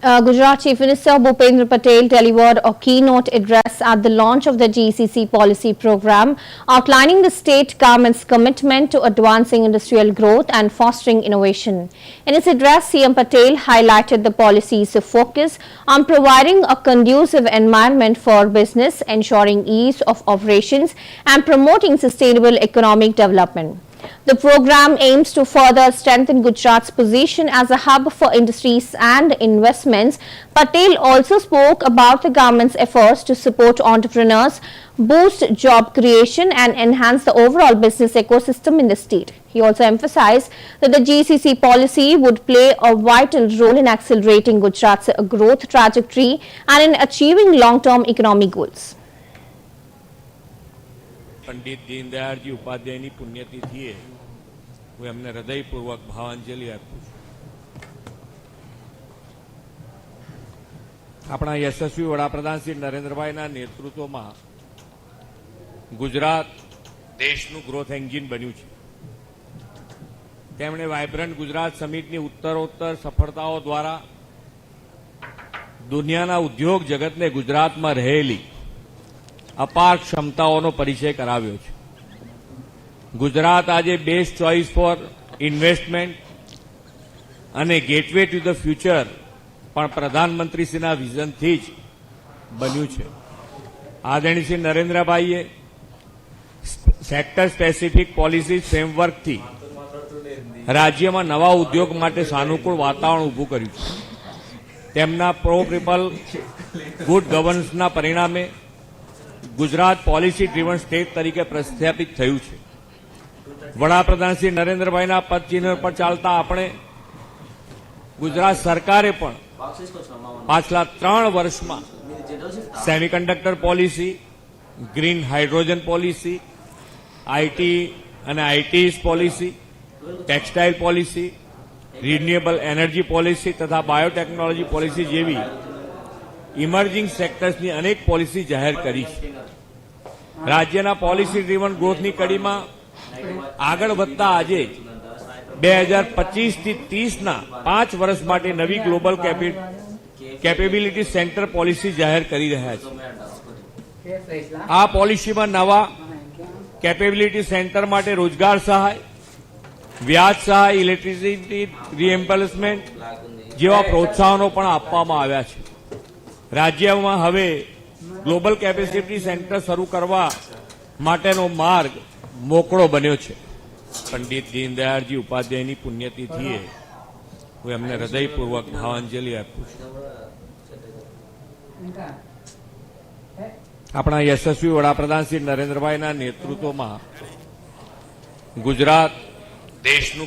Gujarat Chief Minister Bhupendra Patel delivered a keynote address at the launch of the GCC policy program, outlining the state government's commitment to advancing industrial growth and fostering innovation. In his address, CM Patel highlighted the policy's focus on providing a conducive environment for business, ensuring ease of operations, and promoting sustainable economic development. The program aims to further strengthen Gujarat's position as a hub for industries and investments. Patel also spoke about the government's efforts to support entrepreneurs, boost job creation and enhance the overall business ecosystem in the state. He also emphasized that the GCC policy would play a vital role in accelerating Gujarat's growth trajectory and in achieving long-term economic goals. Pandit Deendayal ji Upadhyay की पुण्यतिथि है वो हमने हृदयपूर्वक भावांजलि आपू अपना यशस्वी वडाप्रधान श्री नरेन्द्रभाई नेतृत्व में Gujarat देशनु growth engine बन्यु छे। तेमणे वाइब्रન્ટ गुजरात समिटनी उत्तरोत्तर सफलताओं द्वारा दुनियाना उद्योग जगतने गुजरात में रहेली अपार क्षमताओं परिचय कराव्यो छे। गुजरात आज बेस्ट चॉइस फॉर इन्वेस्टमेंट अने गेटवे टू द फ्यूचर पण प्रधानमंत्रीश्रीना विजनथी ज बन्यु छे। आदरणीय श्री नरेन्द्रभाईए सेक्टर स्पेसिफिक पॉलिसी फ्रेमवर्क थी राज्य में नवा उद्योग माटे सानुकूल वातावरण उभुं कर्युं छे। तेमना प्रो पीपल गुड गवर्नन्सना परिणामे गुजरात पॉलिसी ड्रीवन स्टेट तरीके प्रस्थापित थयुं छे। वडाप्रधान श्री नरेन्द्रभाईना पदचिन्ह पर चालता आपणे गुजरात सरकारे पण पाछला 3 वर्षमां semiconductor policy, green hydrogen policy, IT अने ITES policy, textile policy, renewable energy policy तथा बायोटेक्नोलॉजी पॉलिसी जेवी इमर्जिंग सेक्टर्सनी अनेक पॉलिसी जाहिर करी छे। राज्यना पॉलिसी ड्रीवन ग्रोथनी कड़ीमां आगळ वधता आजे 2025 થી 30 ना 5 वर्ष माटे नवी ग्लोबल केपेबिलिटी सेंटर पॉलिसी जाहिर करी रह्या छे। आ पॉलिसीमां नवा केपेबिलिटी सेंटर माटे रोजगार सहाय, व्याज सहाय, इलेक्ट्रिसिटी रिएम्बर्समेंट जेवा प्रोत्साहनो पण आपवामां आव्या छे। राज्य में हवे ग्लोबल केपेसिटी सेंटर शुरू करवा माटेनो मार्ग मोकळो बन्यो छे। पंडित दीनदयाल जी उपाध्याय की पुण्यतिथि है वो हमने हृदयपूर्वक भावांजलि आपू अपना यशस्वी वडाप्रधान श्री नरेन्द्रभाई नेतृत्व में गुजरात देशनु